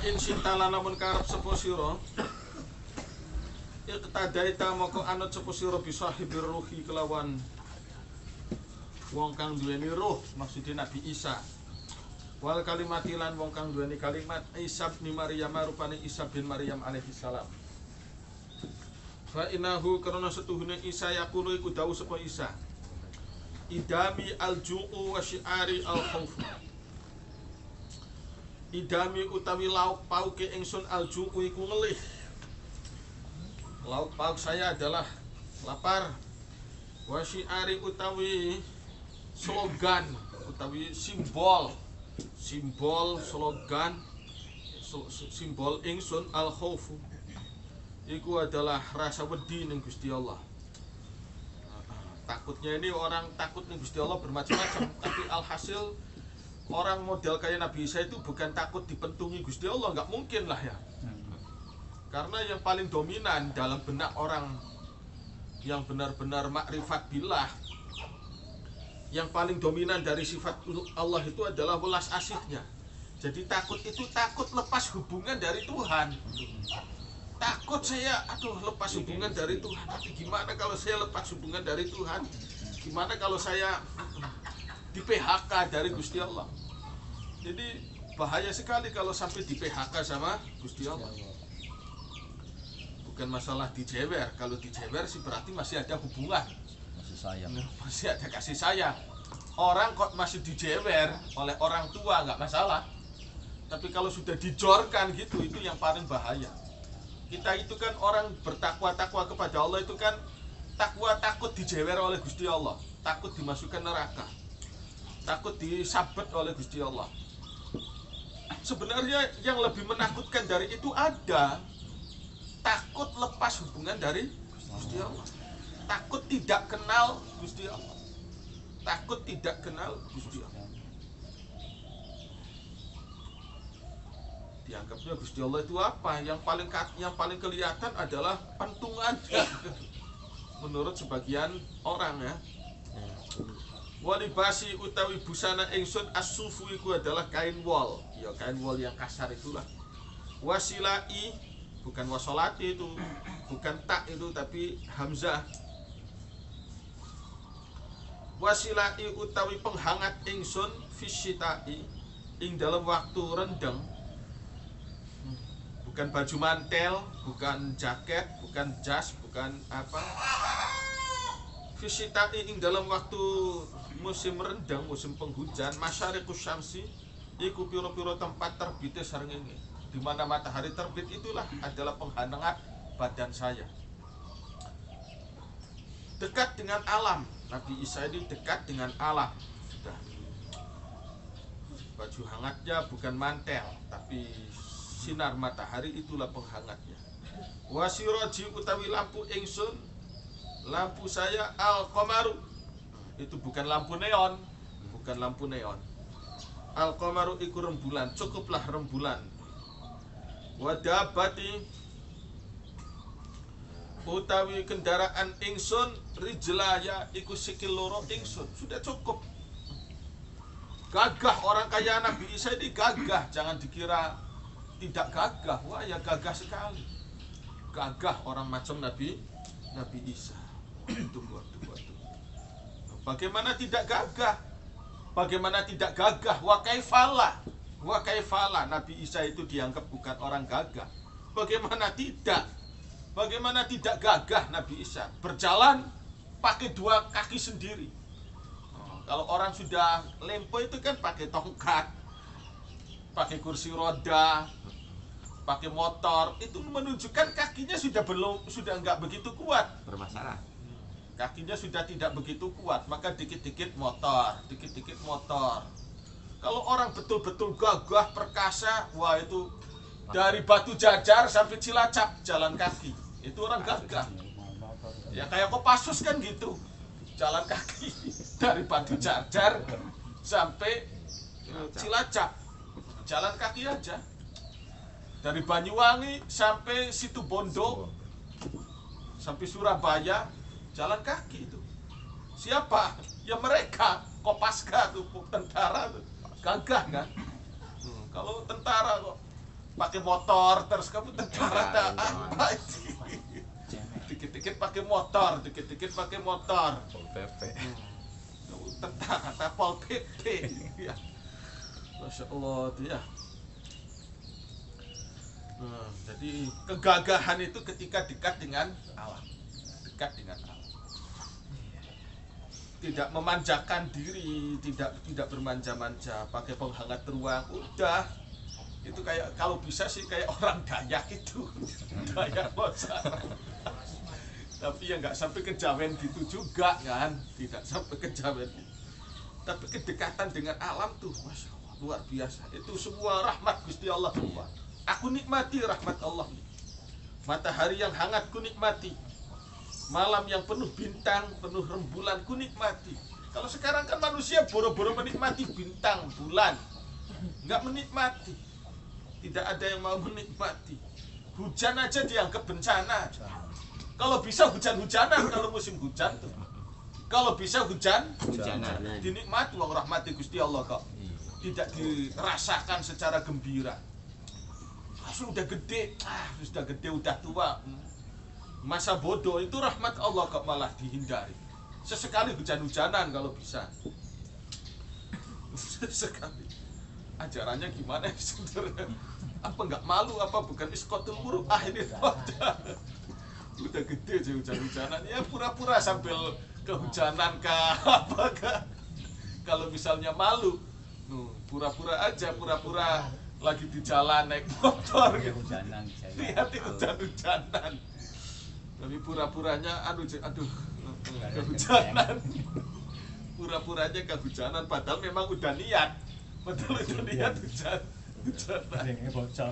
in sintala namun karep sapa sira iqtadaita moko anut sapa sira bisahibir ruhi kelawan wong kang duweni ruh, maksudnya Nabi Isa. Wal kalimatilan wong kang duweni kalimat Isa bin Maryam rupane Isa bin Maryam alaihi salam. Fa innahu karena setuhune Isa yaqulu iku dawuh sapa Isa. Idami al-ju'u wa syi'ari al-khauf. Idami utawi lauk pauke ingsun al-ju'u iku ngelih. Lauk pauk saya adalah lapar. Wa syi'ari utawi slogan utawi simbol slogan simbol ingsun al-khaufu iku adalah rasa wedi ning Gusti Allah. Takutnya ini orang takut ning Gusti Allah bermacam-macam, tapi alhasil orang model kayak Nabi Isa itu bukan takut dipentungi Gusti Allah, nggak mungkin lah ya. Karena yang paling dominan dalam benak orang yang benar-benar makrifat billah, yang paling dominan dari sifat Allah itu adalah welas asihnya. Jadi takut itu takut lepas hubungan dari Tuhan. Takut saya, lepas hubungan dari Tuhan. Tapi gimana kalau saya lepas hubungan dari Tuhan? Gimana kalau saya di PHK dari Gusti Allah? Jadi bahaya sekali kalau sampai di PHK sama Gusti Allah. Bukan masalah dijewer. Kalau dijewer sih berarti masih ada hubungan, sayang. Masih ada kasih sayang. Orang kok masih dijewer oleh orang tua nggak masalah, tapi kalau sudah dijorkan gitu, itu yang paling bahaya. Kita itu kan orang bertakwa-takwa kepada Allah itu kan takwa takut dijewer oleh Gusti Allah, takut dimasukkan neraka, takut disabet oleh Gusti Allah. Sebenarnya yang lebih menakutkan dari itu ada, takut lepas hubungan dari Gusti Allah, takut tidak kenal Gusti Allah, takut tidak kenal Gusti Allah. Dianggapnya Gusti Allah itu apa? Yang paling kelihatan adalah pentungannya menurut sebagian orang ya. Walibasi utawi busana ingsun as-sufu iku adalah kain wol. Ya kain wol yang kasar itulah. Wasilai bukan wasolati itu, bukan tak itu tapi hamzah. Wasilai utawi penghangat ingsun fisyitai ing dalam waktu rendeng. Bukan baju mantel, bukan jaket, bukan jas, bukan apa. Fisyitai ing dalam waktu musim rendeng, musim penghujan, masyariqus syamsi iku piro-piro tempat terbitnya srengenge. Di mana matahari terbit itulah adalah penghangat badan saya. Dekat dengan alam. Nabi Isa ini dekat dengan alam. Sudah. Baju hangatnya bukan mantel, tapi sinar matahari itulah penghangatnya. Wasiraji utawi lampu ingsun, lampu saya al-qamaru. Itu bukan lampu neon, bukan lampu neon. Al-qamaru iku rembulan, cukuplah rembulan. Wadabati utawi kendaraan ingsun rijlaya iku sikil loro ingsun, sudah cukup. Gagah orang kaya Nabi Isa ini gagah, jangan dikira tidak gagah. Wah ya gagah sekali. Gagah orang macam Nabi Isa. Tunggu. Bagaimana tidak gagah? Bagaimana tidak gagah? Wa kaifala Nabi Isa itu dianggap bukan orang gagah. Bagaimana tidak? Bagaimana tidak gagah Nabi Isa? Berjalan pakai dua kaki sendiri. Kalau orang sudah lempo itu kan pakai tongkat, pakai kursi roda, pakai motor, itu menunjukkan kakinya sudah enggak begitu kuat, bermasalah. Kakinya sudah tidak begitu kuat, maka dikit-dikit motor. Kalau orang betul-betul gagah perkasa, wah itu dari Batu Jajar sampai Cilacap jalan kaki, itu orang gagah. Ya kayak Kopassus kan gitu, jalan kaki dari Batu Jajar sampai Cilacap, jalan kaki aja. Dari Banyuwangi sampai Situbondo, sampai Surabaya, jalan kaki itu. Siapa? Ya mereka, Kopaska tuh, tentara tuh, gagah kan. Kalau tentara kok pakai motor terus kamu tentara apa sih? Dikit-dikit pakai motor, dikit-dikit pakai motor. Pol PP. Tentara Pol PP. Ya. Masya Allah tuh ya. Jadi kegagahan itu ketika dekat dengan alam, dekat dengan alam. Tidak memanjakan diri, tidak bermanja-manja, pakai penghangat ruang, udah. Itu kayak kalau bisa sih kayak orang Dayak itu, Dayak Losa. Tapi ya nggak sampai kejawen gitu juga kan, tidak sampai kejawen. Tapi kedekatan dengan alam tuh, masya Allah, luar biasa. Itu semua rahmat Gusti Allah semua. Aku nikmati rahmat Allah. Matahari yang hangat ku nikmati. Malam yang penuh bintang, penuh rembulan ku nikmati. Kalau sekarang kan manusia boro-boro menikmati bintang, bulan. Nggak menikmati. Tidak ada yang mau menikmati. Hujan aja dianggap bencana. Kalau bisa hujan-hujanan kalau musim hujan tuh. Kalau bisa hujan-hujanan. Dinikmati wong rahmati Gusti Allah kok. Tidak dirasakan secara gembira. Sudah gede, udah tua. Masa bodoh itu rahmat Allah kok malah dihindari. Sesekali hujan-hujanan kalau bisa. Sesekali. Ajarannya gimana sebenarnya? Apa nggak malu? Apa bukan iskotul muruk? Ini udah gede aja hujan-hujanan. Ya pura-pura sambil kehujanan kah? Apakah? Kalau misalnya malu, pura-pura aja, pura-pura lagi di jalan naik motor gitu. Lihat hujan-hujanan. Tapi pura-puranya aduh kehujanan. Pura-puranya kehujanan padahal memang udah niat. Padahal udah niat hujanan. Ini bocor.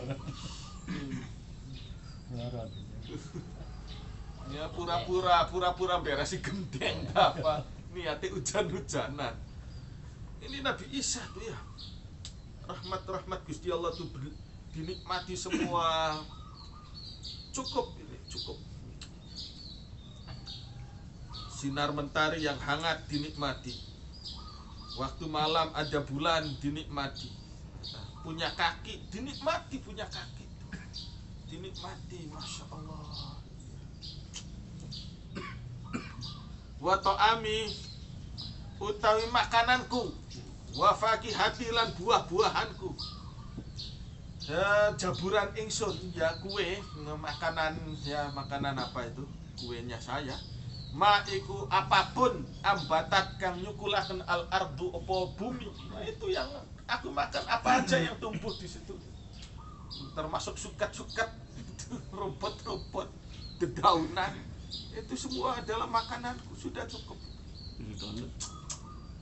Ya pura-pura berasi gendeng apa niatnya hujan-hujanan. Ini Nabi Isa tuh ya. Rahmat Gusti Allah tuh dinikmati semua. Cukup ini, cukup. Sinar mentari yang hangat dinikmati. Waktu malam ada bulan dinikmati. Punya kaki dinikmati, punya kaki. Dinikmati, Masya Allah. Wa ta'ami utawi makananku, wa fakihati lan buah-buahanku. Jaburan ingsun ya kue, makanan apa itu? Kuenya saya. Ma iku apapun ambatat kang nyukulaken al ardu opo bumi. Nah, itu yang aku makan apa aja yang tumbuh di situ. Termasuk sukat-sukat, rumput-rumput, dedaunan. Itu semua adalah makananku, sudah cukup.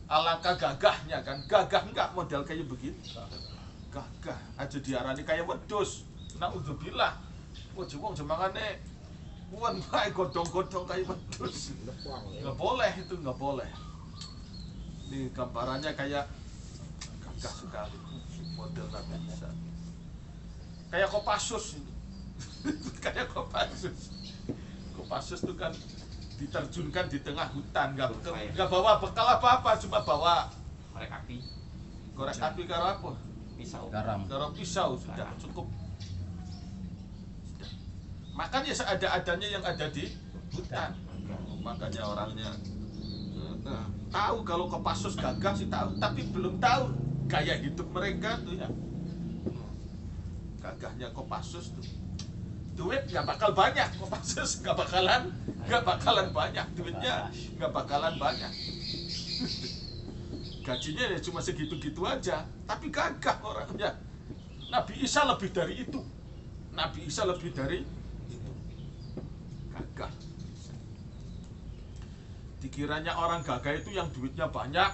Alangkah gagahnya kan, gagah enggak model kayak begini. Gagah aja diarani kayak wedhus. Naudzubillah. Wong jemangane kuwan bae godhong-godhong kayak wedhus. Enggak boleh itu, enggak boleh. Ini gambarannya kayak gagah sekali model Nabi Isa. Kayak Kopassus ini. Kayak Kopassus. Kopassus itu kan diterjunkan di tengah hutan, nggak bawa bekal apa-apa, cuma bawa korek api karo apa? Karo pisau sudah cukup. Sudah. Makan ya seada-adanya yang ada di hutan. Makanya orangnya tahu kalau Kopassus gagah sih tahu, tapi belum tahu gaya hidup mereka tuh ya. Gagahnya Kopassus tuh. Duit nggak bakal banyak, Kopassus nggak bakalan banyak, duitnya nggak bakalan banyak. Gajinya ya cuma segitu-gitu aja, tapi gagah orangnya. Nabi Isa lebih dari itu. Nabi Isa lebih dari itu. Gagah. Dikiranya orang gagah itu yang duitnya banyak,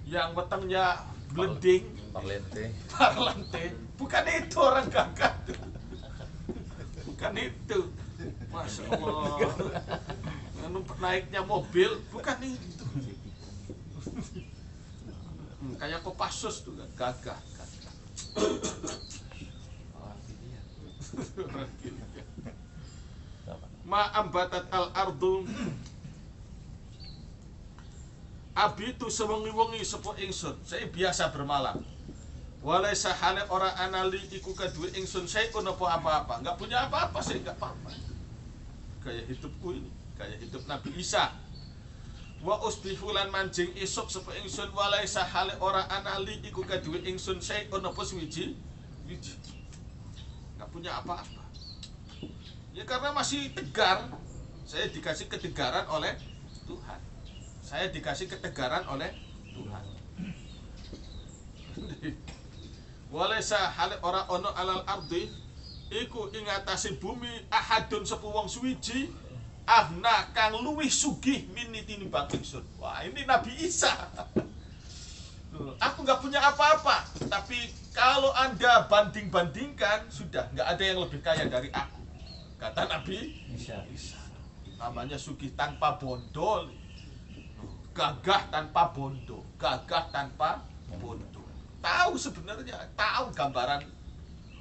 yang wetengnya blending, parlante. Bukan itu orang gagah tuh. Bukan itu, Masya Allah. Naiknya mobil, bukan itu. Kayak Kopassus tuh kan, gagah. Ma ambatat al ardu abi itu sewengi-wengi sepo ingsun. Saya biasa bermalam. Walaisa hale ora anali iku kaduwe ingsun sayun apa-apa. Enggak punya apa-apa sih, enggak apa-apa. Gaya hidupku ini, gaya hidup Nabi Isa. Wa usbihu lan manjing isuk sapa ingsun walaisa hale ora anali iku kaduwe ingsun sayun apa suwiji. Enggak punya apa-apa. Ya karena masih tegar. Saya dikasih ketegaran oleh Tuhan. Saya dikasih ketegaran oleh Tuhan. Walaisa hale ora ono alal ardi iku ing atase bumi ahadun sapa wong suwiji ahna kang luwih sugih mini tinimbang ingsun. Wah, ini Nabi Isa. Aku nggak punya apa-apa, tapi kalau Anda banding-bandingkan sudah nggak ada yang lebih kaya dari aku. Kata Nabi Isa. Namanya sugih tanpa bondo, gagah tanpa bondo, gagah tanpa bondo. Tahu sebenarnya, tahu gambaran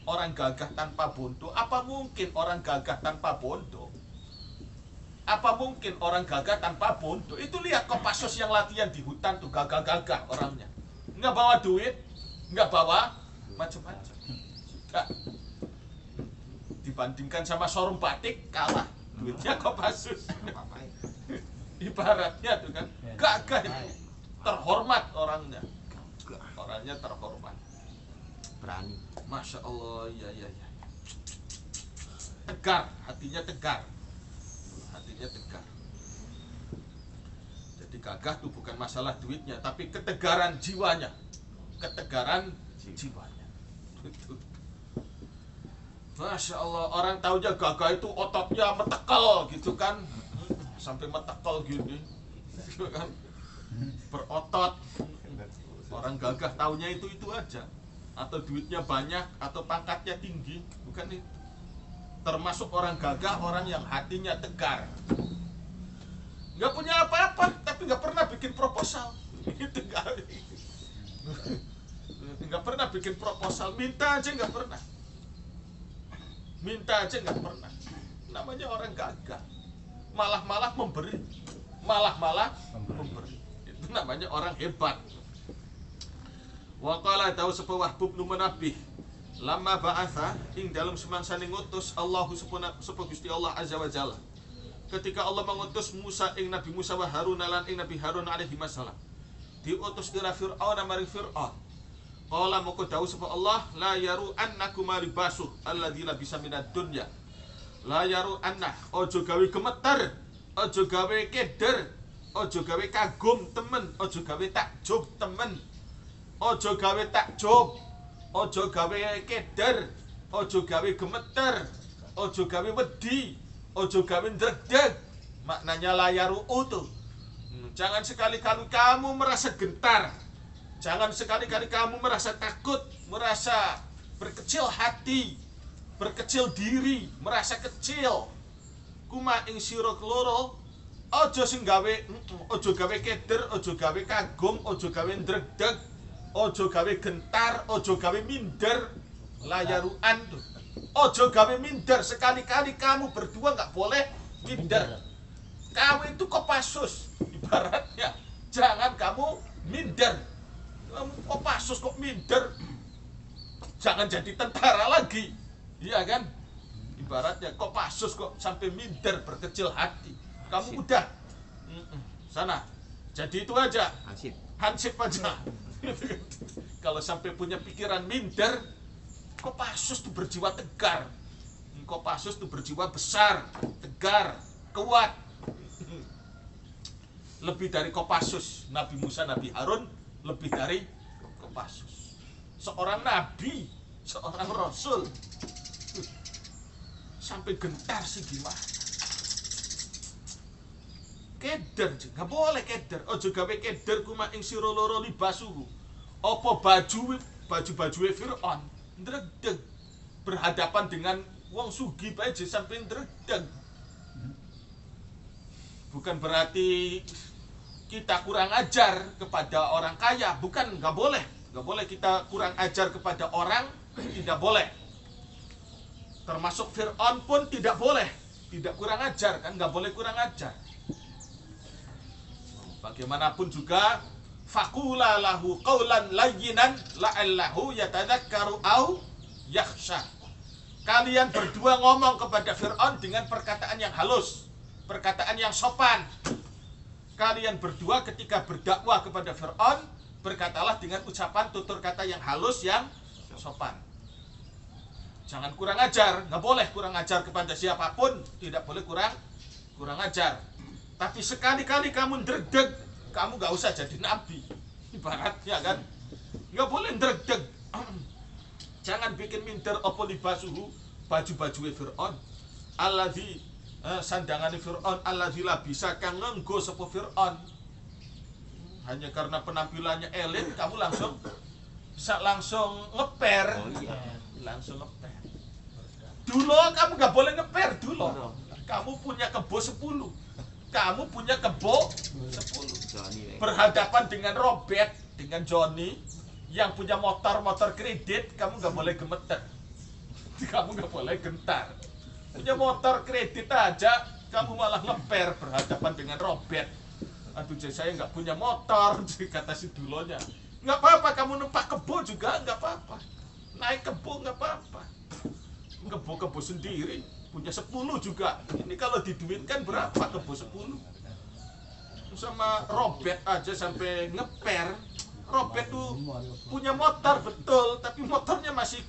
orang gagah tanpa bondo. Apa mungkin orang gagah tanpa bondo? Apa mungkin orang gagah tanpa bondo? Itu lihat Kopassus yang latihan di hutan tuh gagah-gagah orangnya. Nggak bawa duit, nggak bawa macam-macam. Dibandingkan sama Sorum Batik kalah duitnya Kopassus. Ibaratnya tuh kan gagah, terhormat orangnya. Orangnya terhormat, berani. Masya Allah, ya. Tegar, hatinya tegar. Hatinya tegar. Jadi gagah tuh bukan masalah duitnya, tapi ketegaran jiwanya. Ketegaran jiwanya. Masya Allah, orang tahunya gagah itu ototnya metekal gitu kan. Sampai metekal gini. Gitu kan. Berotot. Orang gagah taunya itu aja. Atau duitnya banyak, atau pangkatnya tinggi. Bukan itu. Termasuk orang gagah, orang yang hatinya tegar. Nggak punya apa-apa, tapi nggak pernah bikin proposal. Itu nggak pernah bikin proposal. Minta aja nggak pernah. Minta aja nggak pernah. Namanya orang gagah. Malah memberi. Malah memberi. Itu namanya orang hebat. Wa qala tahu sapa Wahbub bin Munabbih lama ba'atha ing dalam semangsane ngutus Allahu sapa Gusti Allah azza wa jalla. Ketika Allah mengutus Musa ing Nabi Musa wa Harun lan ing Nabi Harun alaihi wasallam. Diutus ila Fir'aun maring Fir'aun. Qala moko tahu sapa Allah la yaru annakum libasu alladzi labisa minad dunya. La yaru anna ojo gawe gemeter, ojo gawe keder, ojo gawe kagum temen, ojo gawe takjub temen. Ojo gawe takjub, ojo gawe keder, ojo gawe gemeter, ojo gawe wedi, ojo gawe ndredeg. Maknanya layaru utuh. Jangan sekali-kali kamu merasa gentar. Jangan sekali-kali kamu merasa takut, merasa berkecil hati, berkecil diri, merasa kecil. Kuma ing sira keloro ojo sing gawe ojo gawe keder, ojo gawe kagum, ojo gawe ndredeg. Ojo gawe gentar, ojo gawe minder, layaruan tuh. Ojo gawe minder, sekali-kali kamu berdua nggak boleh minder. Kamu itu Kopassus, ibaratnya. Jangan kamu minder. Kamu Kopassus kok minder? Jangan jadi tentara lagi, iya kan? Ibaratnya Kopassus kok sampai minder, berkecil hati. Kamu udah sana. Jadi itu aja. Hansip aja. Kalau sampai punya pikiran minder, Kopassus tuh berjiwa tegar. Kopassus tuh berjiwa besar, tegar, kuat. Lebih dari Kopassus Nabi Musa, Nabi Harun, lebih dari Kopassus. Seorang nabi, seorang rasul sampai gentar sih gimana? Keder, nggak boleh keder. Ojo gawe keder kuma ing sira loro libasuhu. Apa baju Fir'aun ndredeg berhadapan dengan wong sugih bae sampai ndredeg. Bukan berarti kita kurang ajar kepada orang kaya, bukan, nggak boleh kita kurang ajar kepada orang, tidak boleh. Termasuk Fir'aun pun tidak boleh, tidak kurang ajar kan, nggak boleh kurang ajar. Bagaimanapun juga faqula lahu qawlan layyinan la'allahu yatadzakkaru au yakhsha. Kalian berdua ngomong kepada Fir'aun dengan perkataan yang halus, perkataan yang sopan. Kalian berdua ketika berdakwah kepada Fir'aun, berkatalah dengan ucapan tutur kata yang halus, yang sopan. Jangan kurang ajar, nggak boleh kurang ajar kepada siapapun, tidak boleh kurang ajar. Tapi sekali-kali kamu ndredeg, kamu nggak usah jadi nabi, ibaratnya kan, nggak boleh ndredeg. Jangan bikin minder apa libasuhu, baju-baju Fir'aun, alladzi sandangane Fir'aun, alladzi la bisa kang ngenggo sapa Fir'aun. Hanya karena penampilannya elit, kamu langsung ngeper. Langsung ngeper. Dulu kamu nggak boleh ngeper dulu. Kamu punya kebo 10. Kamu punya kebo 10. Berhadapan dengan Robert, dengan Johnny yang punya motor kredit, kamu nggak boleh gemeter. Kamu nggak boleh gentar. Punya motor kredit aja, kamu malah ngeper berhadapan dengan Robert. Aduh, saya nggak punya motor, kata si Dulonya. Nggak apa-apa, kamu numpak kebo juga nggak apa-apa. Naik kebo nggak apa-apa. Kebo sendiri, punya 10 juga. Ini kalau diduitkan berapa kebo 10? Sama Robert aja sampai ngeper. Robert tuh punya motor betul, tapi motornya masih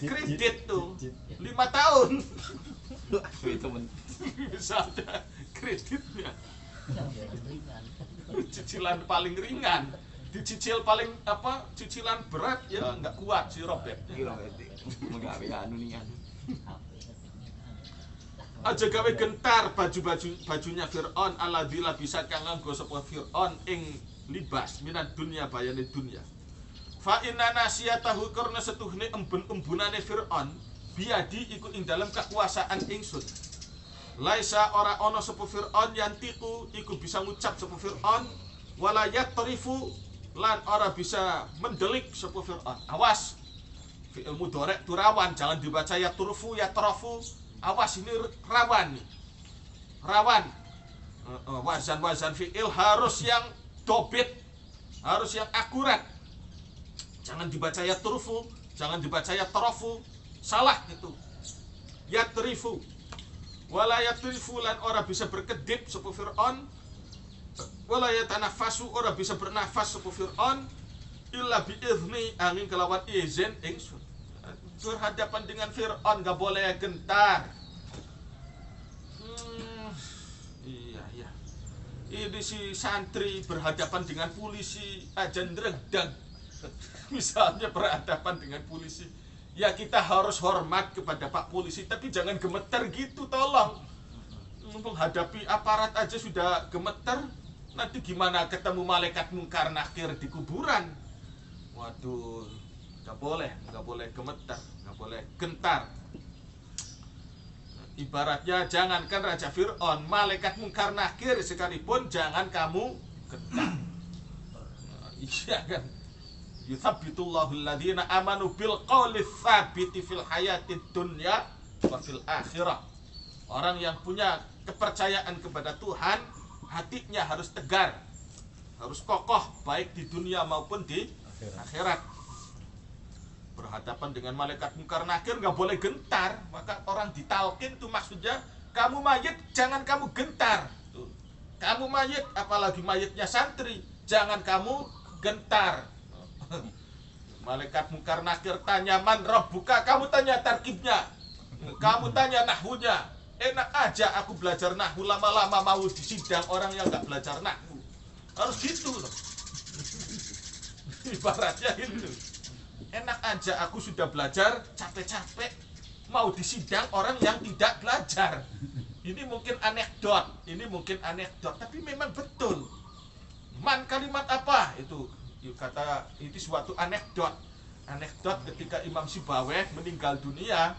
kredit tuh 5 tahun. Misalnya kreditnya cicilan paling ringan, dicicil paling cicilan berat ya nggak kuat si Robert. Aja gawe gentar bajunya Fir'aun, aladzila bisa kang nganggo sapa Fir'aun ing libas minat dunia bayane dunia. Fa inna nasiyatahu karena setuhne embun-embunane Fir'aun biadi iku ing dalam kekuasaan ingsun. Laisa ora ana sapa Fir'aun yantiku iku bisa ngucap sapa Fir'aun, wala yatrifu lan ora bisa mendelik sapa Fir'aun. Awas, fi'il mudhari' itu rawan, jangan dibaca ya turfu ya trafu. Awas, ini rawan nih. Rawan. Wazan fi'il harus yang dobit, harus yang akurat. Jangan dibaca ya turfu, jangan dibaca ya trafu. Salah itu. Yatrifu. Wala yatrifu lan ora bisa berkedip sapa Fir'aun. Wala yatanafasu ora bisa bernafas sapa Fir'aun illa biizni angin kelawan izin ingsun. Berhadapan dengan Fir'aun gak boleh gentar. Iya. Ini si santri berhadapan dengan polisi aja ndredeg. Misalnya berhadapan dengan polisi, ya kita harus hormat kepada Pak Polisi, tapi jangan gemeter gitu, tolong. Menghadapi aparat aja sudah gemeter, nanti gimana ketemu malaikat mungkar nakir di kuburan? Waduh, nggak boleh gemeter, nggak boleh gentar. Ibaratnya jangankan Raja Fir'aun, malaikat mungkar nakir sekalipun jangan kamu gentar. Iya kan? Yuthabbitullahu alladhina amanu bil qawli tsabiti fil hayatid dunya wa fil akhirah. Orang yang punya kepercayaan kepada Tuhan, hatinya harus tegar, harus kokoh, baik di dunia maupun di akhirat. Berhadapan dengan malaikat mungkar nakir nggak boleh gentar. Maka orang ditalkin tuh maksudnya, kamu mayit jangan kamu gentar. Tuh. Kamu mayit, apalagi mayitnya santri, jangan kamu gentar. Malaikat mungkar nakir tanya man rabbuka, kamu tanya tarkibnya, kamu tanya nahwunya. Enak aja aku belajar nahwu lama-lama mau disidang orang yang nggak belajar nahwu. Harus gitu loh. Ibaratnya itu. Enak aja aku sudah belajar capek-capek mau disidang orang yang tidak belajar. Ini mungkin anekdot, tapi memang betul. Man kalimat apa itu? Kata itu suatu anekdot ketika Imam Sibaweh meninggal dunia,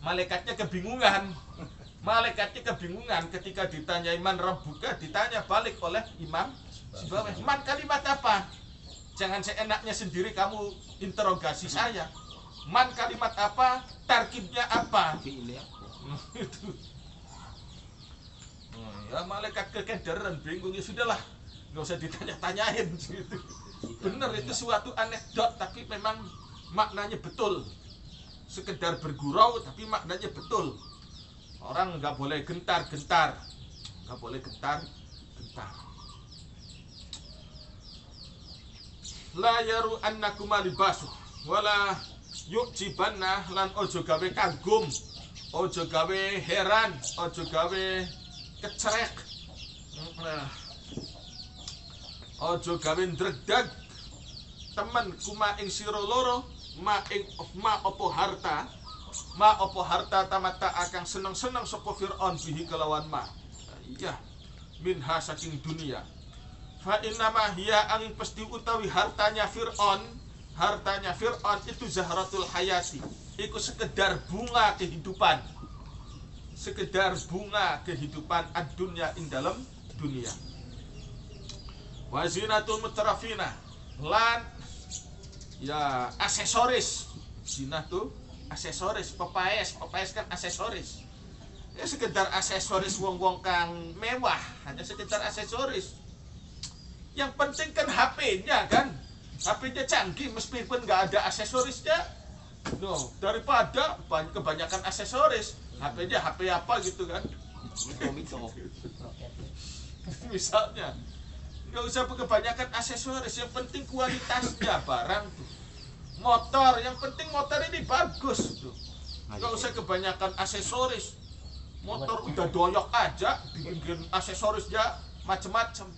malaikatnya kebingungan ketika ditanya man rabbuka, ditanya balik oleh Imam Sibaweh, man kalimat apa? Jangan seenaknya sendiri kamu interogasi saya. Man kalimat apa? Tarkibnya apa? Itu. Ya malaikat kekederan, bingung, ya sudahlah. nggak usah ditanya-tanyain gitu. Bener itu suatu anekdot tapi memang maknanya betul. Sekedar bergurau tapi maknanya betul. Orang nggak boleh gentar-gentar, nggak boleh gentar-gentar. La yaru annakuma libasu wala yu'jibanna lan ojo gawe kagum, ojo gawe heran, ojo gawe kecerek, ojo gawe ndregdag temen kuma ing sira loro ma opo harta tamata akan seneng-seneng sapa Fir'aun bihi kelawan ma. Iya minha saking dunia. Fa innama hiya angin pasti utawi hartanya Fir'aun itu zahratul hayati, iku sekedar bunga kehidupan, ad-dunya ing dalam dunia. Wa zinatul mutarafina lan ya aksesoris. Zina tuh aksesoris, pepaes kan aksesoris. Ya sekedar aksesoris wong-wong kang mewah, hanya sekedar aksesoris. Yang penting kan HP-nya kan, HP-nya canggih meskipun nggak ada aksesorisnya. No, daripada kebanyakan aksesoris, HP-nya HP apa gitu kan? Misalnya, nggak usah kebanyakan aksesoris, yang penting kualitasnya barang tuh. Motor, yang penting motor ini bagus tuh. Nggak usah kebanyakan aksesoris. Motor udah doyok aja, dibikin aksesorisnya macam-macam.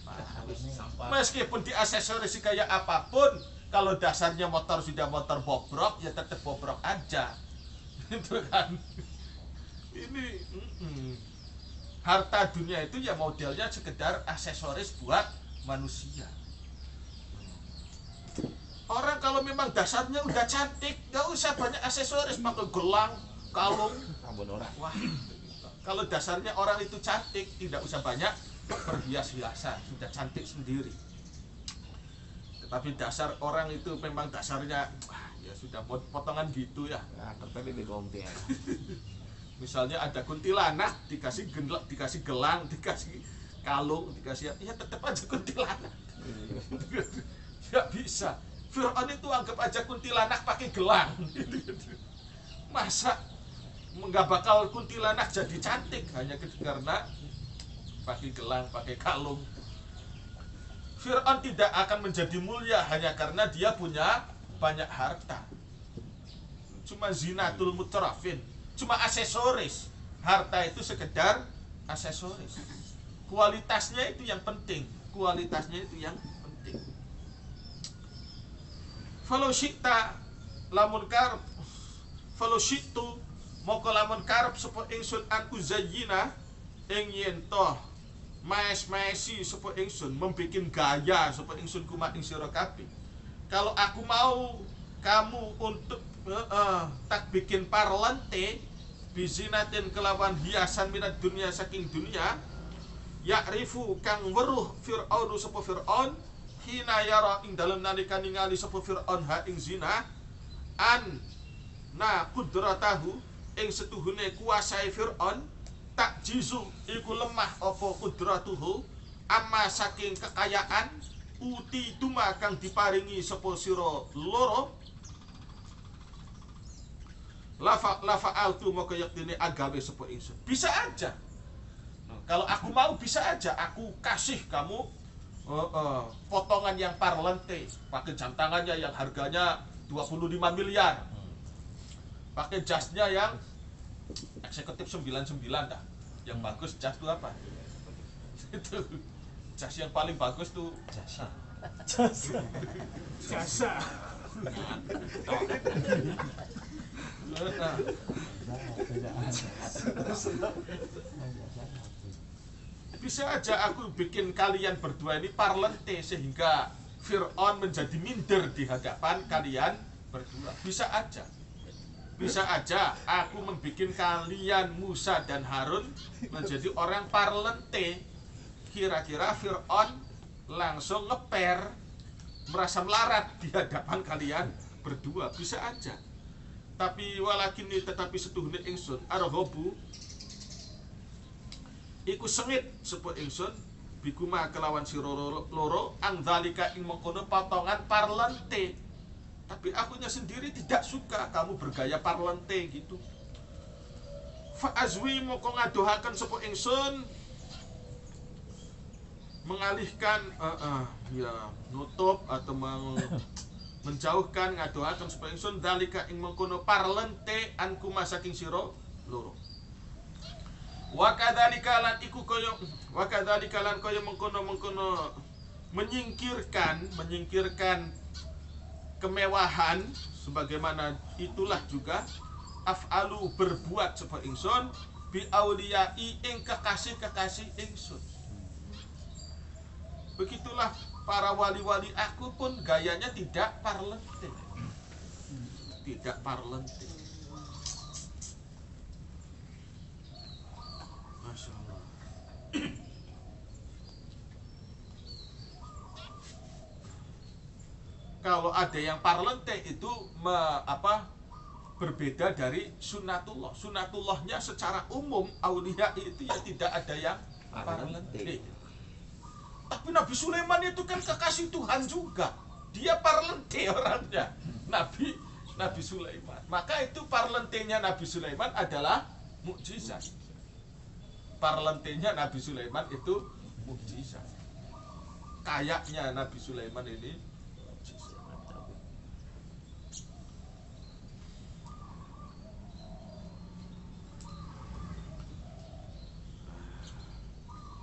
Meskipun di aksesoris kayak apapun, kalau dasarnya motor sudah motor bobrok, ya tetap bobrok aja. Itu kan. Ini harta dunia itu ya modelnya sekedar aksesoris buat manusia. Orang kalau memang dasarnya udah cantik, gak usah banyak aksesoris, pakai gelang, kalung. Wah, kalau dasarnya orang itu cantik, tidak usah banyak berhias-hiasan, sudah cantik sendiri. Tetapi dasar orang itu memang dasarnya ya sudah potongan gitu ya. Misalnya ada kuntilanak, dikasih gelang, dikasih kalung, dikasih ya tetap aja kuntilanak. Nggak bisa. Fir'aun itu anggap aja kuntilanak pakai gelang. Masa nggak bakal kuntilanak jadi cantik hanya karena pakai gelang, pakai kalung. Fir'aun tidak akan menjadi mulia hanya karena dia punya banyak harta. Cuma zinatul mutrafin, cuma aksesoris. Harta itu sekedar aksesoris. Kualitasnya itu yang penting. Falau syi'ta lamun karep, falau syi'tu moko lamun karep sapa ingsun an uzayyina ing yen toh maes-maesi sapa ingsun, membikin gaya sapa ingsun kuma ing sira kabeh. Kalau aku mau kamu untuk tak bikin parlente bizinatin kelawan hiasan minat dunia saking dunia, ya'rifu kang weruh Fir'aun sapa Fir'aun hina yara ing dalem nalika ningali sapa Fir'aun ha ing zina an na qudratahu ing setuhune kuasai Fir'aun tak jizu iku lemah apa kudratuhu amma saking kekayaan uti tuma kang diparingi sapa sira loro lafa altu maka yaktine agawe sapa ingsun. Bisa aja. Kalau aku mau bisa aja aku kasih kamu potongan yang parlente, pakai jam tangannya yang harganya 25 miliar. Pakai jasnya yang eksekutif 99 dah. Yang bagus jas itu apa? Itu jas yang paling bagus tuh jasa. Bisa aja aku bikin kalian berdua ini parlente sehingga Fir'aun menjadi minder di hadapan kalian berdua. Bisa aja. Bisa aja aku membuat kalian Musa dan Harun menjadi orang parlente. Kira-kira Fir'aun langsung ngeper, merasa melarat di hadapan kalian berdua. Bisa aja. Tapi walakin tetapi setuhne ingsun arhobu iku sengit sapa ingsun bikuma kelawan sira loro angdzalika ing mengkono potongan parlente. Tapi akunya sendiri tidak suka kamu bergaya parlente gitu. Fa azwi moko ngadohaken sapa ingsun mengalihkan nutup atau menjauhkan ngadohaken sapa ingsun dalika ing mengkono parlente ankuma saking sira loro. Wa kadzalika lan iku kaya mengkono menyingkirkan kemewahan sebagaimana itulah juga af'alu berbuat sapa ingsun bi auliyai ing kekasih-kekasih ingsun. Begitulah para wali-wali aku pun gayanya tidak parlente. Tidak parlente. Masya Allah. Kalau ada yang parlente itu berbeda dari sunnatullah. Sunnatullahnya secara umum aulia itu ya tidak ada yang parlente. Tapi Nabi Sulaiman itu kan kekasih Tuhan juga. Dia parlente orangnya. Nabi Sulaiman. Maka itu parlentenya Nabi Sulaiman adalah mukjizat. Parlentenya Nabi Sulaiman itu mukjizat. Kayaknya Nabi Sulaiman ini mukjizat.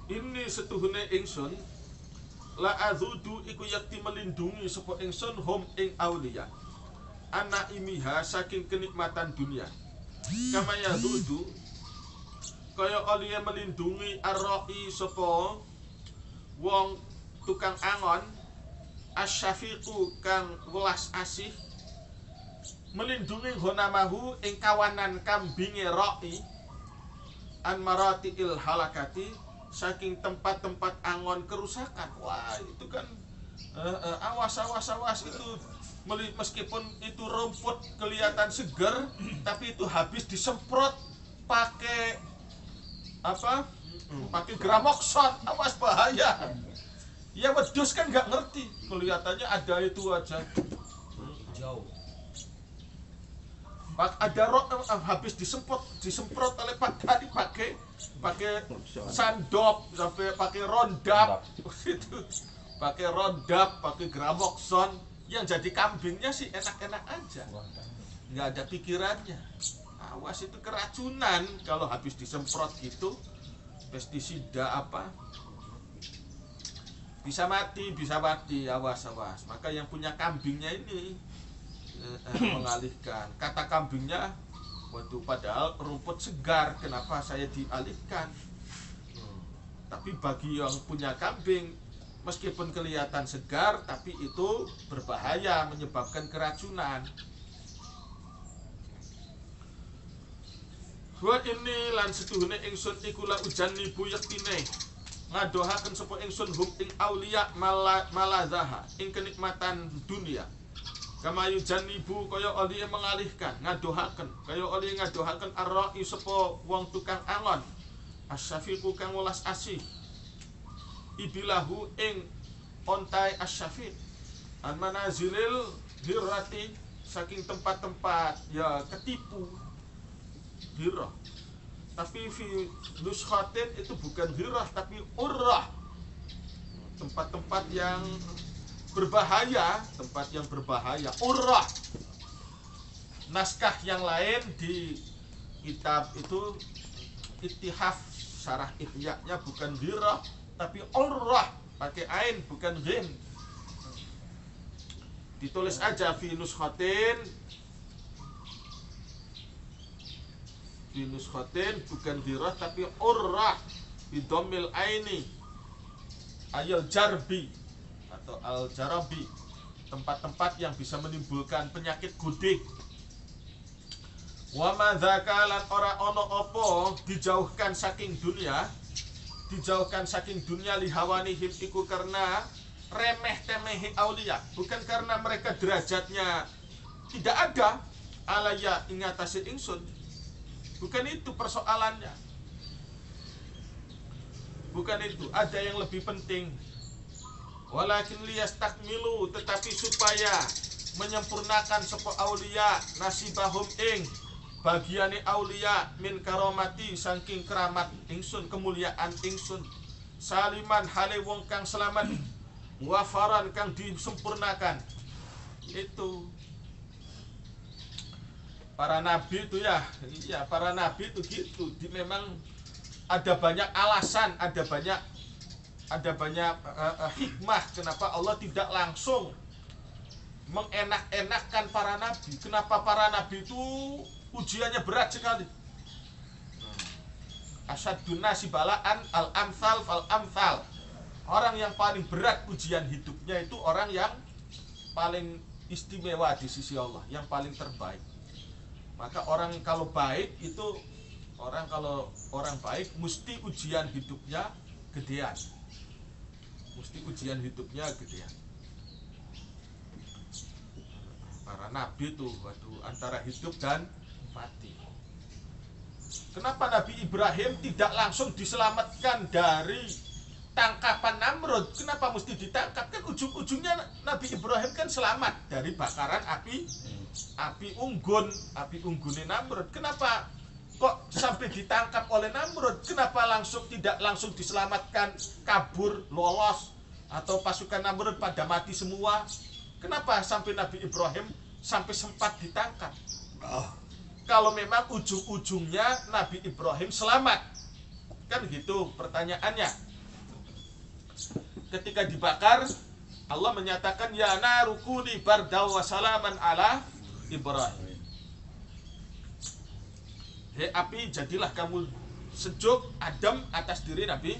Ini setuhune ingsun la azudu iku yakti melindungi sapa ingsun hum ing aulia anak imiha saking kenikmatan dunia kama yazudu kaya aulia melindungi arroi sapa wong tukang angon asyafiqu kang welas asih melindungi honamahu ing kawanan kambinge roi an maratiil halakati saking tempat-tempat angon kerusakan. Wah itu kan awas itu meskipun itu rumput kelihatan segar tapi itu habis disemprot pakai pakai gramoxone. Awas bahaya ya. Wedus kan nggak ngerti, kelihatannya ada itu aja jauh. Ada habis disemprot oleh Pak Tadi pakai sandop sampai pakai rondap itu, pakai rondap, pakai gramoxone. Yang jadi kambingnya sih enak-enak aja, nggak ada pikirannya. Awas itu keracunan kalau habis disemprot gitu, pestisida bisa mati. Awas. Maka yang punya kambingnya ini mengalihkan. Kata kambingnya, waduh padahal rumput segar, kenapa saya dialihkan? Tapi bagi yang punya kambing, meskipun kelihatan segar, tapi itu berbahaya, menyebabkan keracunan. Wa ini lan setuhune ingsun iku la ujannibu yaktine ngadohaken sapa ingsun hum ing aulia malazaha ing kenikmatan dunia. Kama yujannibu kaya oli mengalihkan, ngadohaken, kaya oli ngadohaken arra'i sapa wong tukang angon, asyafiqu kang welas asih, ibilahu ing ontai asyafiq, an manazilil hirati saking tempat-tempat ya ketipu hirah. Tapi fi nuskhatin itu bukan hirah tapi urrah, tempat-tempat yang berbahaya, urrah. Naskah yang lain di kitab itu Ittihaf syarah Ihya-nya bukan hirah tapi urrah, pakai ain bukan ghin. Ditulis aja fi nuskhatin bukan hirah tapi urrah bidomil aini ayal jarbi atau al-jarabi, tempat-tempat yang bisa menimbulkan penyakit gudik. Wa madzakalan ora ono opo dijauhkan saking dunia lihawanihim iku karena remeh-temehi aulia, bukan karena mereka derajatnya tidak ada alaya ingatasi ingsun, bukan itu persoalannya. bukan itu, ada yang lebih penting. Walakin liyastakmilu, tetapi supaya menyempurnakan sapa aulia nasibahum ing bagiane aulia min karomati saking keramat ingsun, kemuliaan ingsun, saliman hale wong kang selamat, wafaran kang disempurnakan. Itu para nabi itu ya, para nabi itu gitu. Memang ada banyak alasan, ada banyak hikmah kenapa Allah tidak langsung mengenak-enakkan para nabi. Kenapa para nabi itu ujiannya berat sekali. Asyadun nasi balaan al-amthal fal-amthal. Orang yang paling berat ujian hidupnya itu orang yang paling istimewa di sisi Allah, yang paling terbaik. Maka orang kalau baik itu, kalau orang baik mesti ujian hidupnya gedean. Mesti ujian hidupnya gedean. Para nabi itu antara hidup dan mati. Kenapa Nabi Ibrahim tidak langsung diselamatkan dari tangkapan Namrud? Kenapa mesti ditangkap? Kan ujung-ujungnya Nabi Ibrahim kan selamat dari bakaran api unggunnya Namrud. Kenapa kok sampai ditangkap oleh Namrud? Kenapa tidak langsung diselamatkan, kabur, lolos, atau pasukan Namrud pada mati semua? Kenapa sampai Nabi Ibrahim sampai sempat ditangkap? Kalau memang ujung-ujungnya Nabi Ibrahim selamat, kan gitu pertanyaannya. Ketika dibakar, Allah menyatakan ya narukuni bardaw wa salaman ala Ibrahim. Hei api, jadilah kamu sejuk, adem atas diri Nabi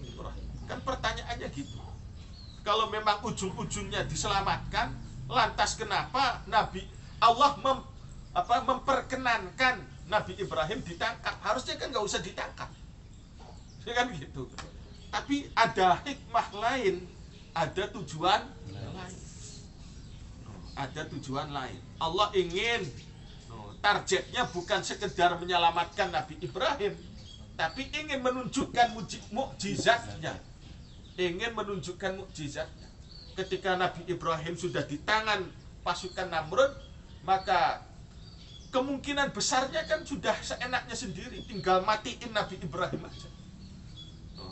Ibrahim. Kan pertanyaannya gitu. Kalau memang ujung-ujungnya diselamatkan, lantas kenapa Allah memperkenankan Nabi Ibrahim ditangkap? Harusnya kan nggak usah ditangkap, ya kan gitu. Tapi ada hikmah lain, ada tujuan lain. Ada tujuan lain. Allah ingin, targetnya bukan sekedar menyelamatkan Nabi Ibrahim, tapi ingin menunjukkan mukjizatnya. Ingin menunjukkan mukjizatnya. Ketika Nabi Ibrahim sudah di tangan pasukan Namrud, maka kemungkinan besarnya kan sudah seenaknya sendiri, tinggal matiin Nabi Ibrahim aja.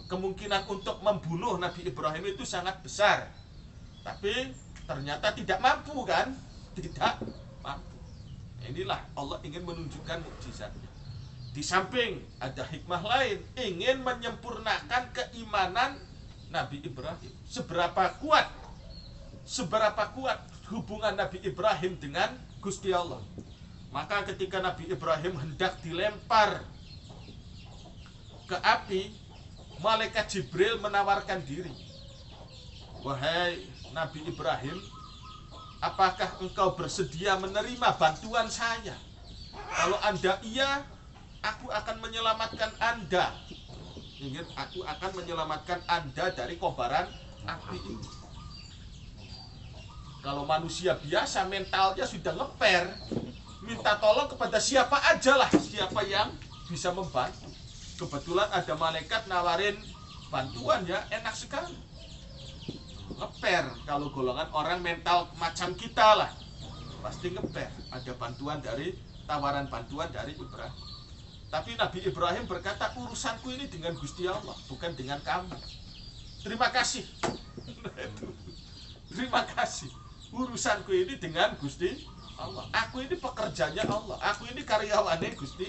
Kemungkinan untuk membunuh Nabi Ibrahim itu sangat besar. Tapi ternyata tidak mampu kan? Tidak mampu. Inilah Allah ingin menunjukkan mukjizatnya. Di samping ada hikmah lain, ingin menyempurnakan keimanan Nabi Ibrahim. Seberapa kuat hubungan Nabi Ibrahim dengan Gusti Allah. Maka ketika Nabi Ibrahim hendak dilempar ke api, malaikat Jibril menawarkan diri. Wahai Nabi Ibrahim, apakah engkau bersedia menerima bantuan saya? Kalau Anda iya, aku akan menyelamatkan Anda. Aku akan menyelamatkan Anda dari kobaran api ini. Kalau manusia biasa mentalnya sudah ngeper, minta tolong kepada siapa aja lah, siapa yang bisa membantu. Kebetulan ada malaikat nawarin bantuan, ya enak sekali. Ngeper, kalau golongan orang mental macam kita lah, pasti ngeper. Ada tawaran bantuan dari Ibrahim. Tapi Nabi Ibrahim berkata, urusanku ini dengan Gusti Allah, bukan dengan kamu. Terima kasih. Terima kasih. Urusanku ini dengan Gusti Allah. Aku ini pekerjanya Allah. Aku ini karyawannya Gusti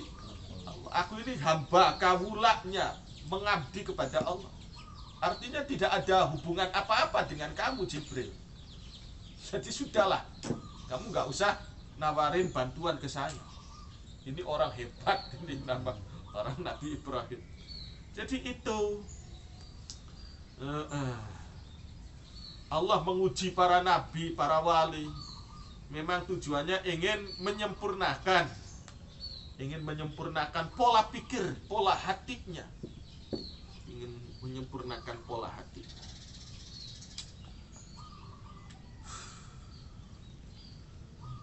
Allah. Aku ini hamba kawulanya, mengabdi kepada Allah. Artinya tidak ada hubungan apa-apa dengan kamu, Jibril. Jadi sudahlah, kamu nggak usah nawarin bantuan ke saya. Ini orang hebat, ini nama orang Nabi Ibrahim. Jadi itu Allah menguji para nabi, para wali. Memang tujuannya ingin menyempurnakan pola pikir, pola hatinya. Ingin menyempurnakan pola hati.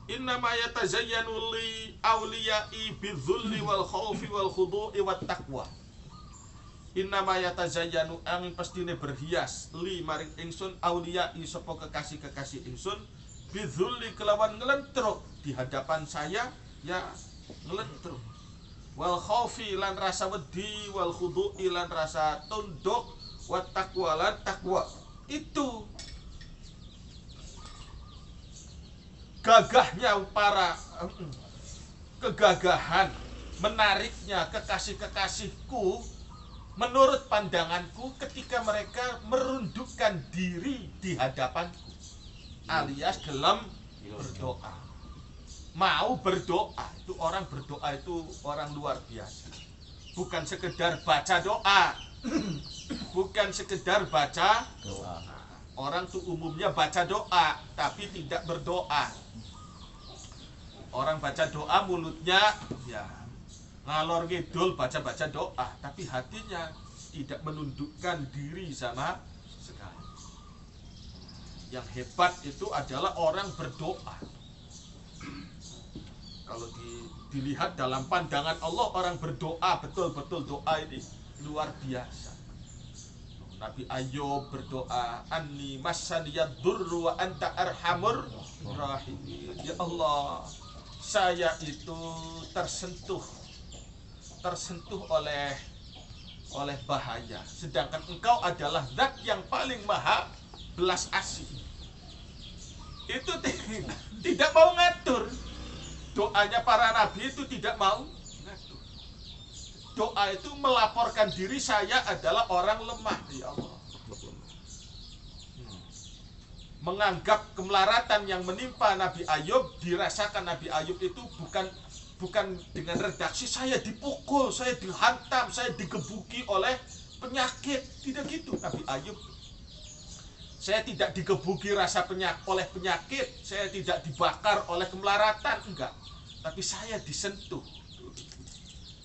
Innama yatazayyanu li awliya'i bidzulli wal khaufi wal khudu'i wat taqwa. Innama yatazayyanu angin pastine berhias li maring ingsun auliya sapa kekasih-kekasih ingsun bidzulli kelawan nglentruk di hadapan saya ya nglentruk wal khaufi lan rasa wedi wal khudu'i lan rasa tunduk wa taqwa lan takwa. Itu gagahnya para kegagahan, menariknya kekasih-kekasihku menurut pandanganku ketika mereka merundukkan diri di hadapanku alias gelem berdoa, mau berdoa. Itu orang berdoa itu orang luar biasa, bukan sekedar baca doa bukan sekedar baca doa. Orang tuh umumnya baca doa tapi tidak berdoa. Orang baca doa mulutnya ya ngalor ngidul baca-baca doa, tapi hatinya tidak menundukkan diri sama sekali. Yang hebat itu adalah orang berdoa. Kalau dilihat dalam pandangan Allah, orang berdoa betul-betul doa ini luar biasa. Nabi Ayub berdoa, anni massaniyad durru wa anta arhamur rahimin. Ya Allah, saya itu tersentuh oleh bahaya, sedangkan engkau adalah zat yang paling maha belas asih. Itu tidak mau ngatur. Doanya para nabi itu tidak mau ngatur. Doa itu melaporkan diri saya adalah orang lemah, ya Allah. Menganggap kemelaratan yang menimpa Nabi Ayub, dirasakan Nabi Ayub itu bukan dengan redaksi saya dipukul, saya dihantam, saya digebuki oleh penyakit. Tidak gitu Nabi Ayub. Saya tidak digebuki oleh penyakit, saya tidak dibakar oleh kemelaratan, enggak. Tapi saya disentuh.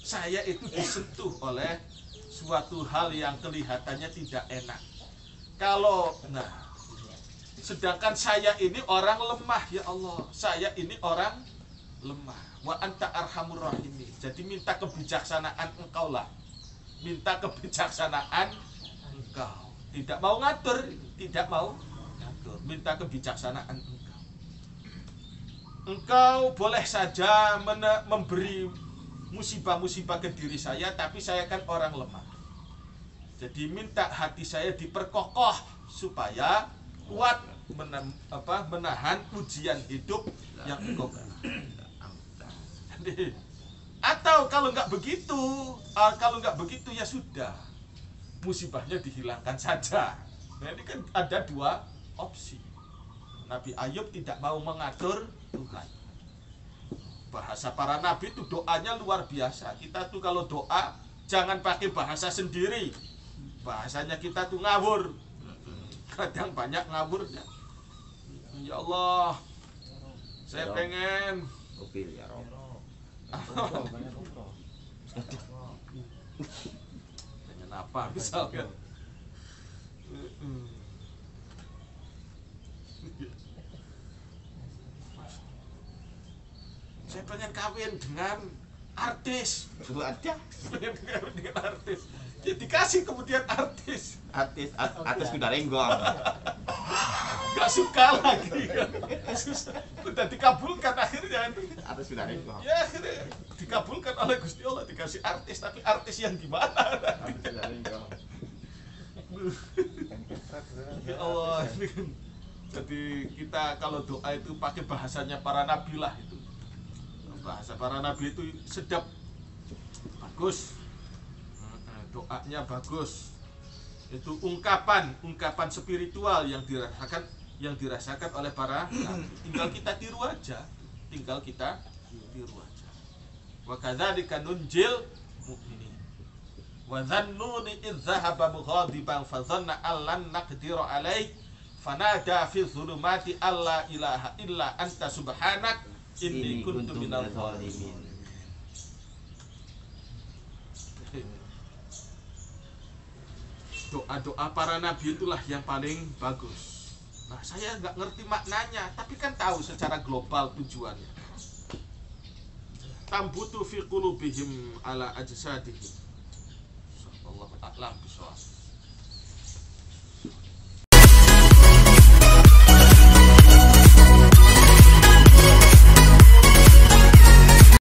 Saya itu disentuh oleh suatu hal yang kelihatannya tidak enak. Sedangkan saya ini orang lemah, ya Allah. Saya ini orang lemah. Wa anta arhamur rahimin. Jadi minta kebijaksanaan engkau lah. Minta kebijaksanaan engkau. Tidak mau ngatur, tidak mau ngatur. Minta kebijaksanaan engkau. Engkau boleh saja memberi musibah-musibah ke diri saya, tapi saya kan orang lemah. Jadi minta hati saya diperkokoh supaya kuat menahan ujian hidup yang engkau beri. Atau kalau nggak begitu ya sudah, musibahnya dihilangkan saja. Nah, ini kan ada dua opsi. Nabi Ayub tidak mau mengatur Tuhan. Bahasa para nabi itu doanya luar biasa. Kita tuh kalau doa jangan pakai bahasa sendiri. Bahasanya kita tuh ngawur. Kadang banyak ngawurnya. Ya Allah, saya pengen mobil ya Rob. pengen apa misalnya? Saya pengen kawin dengan artis. Pengen kawin dengan artis. Ya dikasih kemudian artis Kuda renggong. Gak suka lagi kan. Udah dikabulkan akhirnya. Artis kuda renggong. Ya akhirnya dikabulkan oleh Gusti Allah, dikasih artis, tapi artis yang gimana nanti? Ya Allah, ini kan. Jadi kita kalau doa itu pakai bahasanya para nabi lah itu. Bahasa para nabi itu sedap, bagus, doanya bagus. Itu ungkapan spiritual yang dirasakan oleh para nabi. Tinggal kita tiru aja. Wa kadzalika nunjil mu'minin. Wa dzannuni idz dzahaba mughadiban fa dhanna allan naqdiru alaihi fanada fi dhulumati alla ilaha illa anta subhanak inni kuntu minal zalimin. Doa-doa para nabi itulah yang paling bagus. Nah, saya nggak ngerti maknanya, tapi kan tahu secara global tujuannya. Tambutu fi qulubihim ala ajsadihim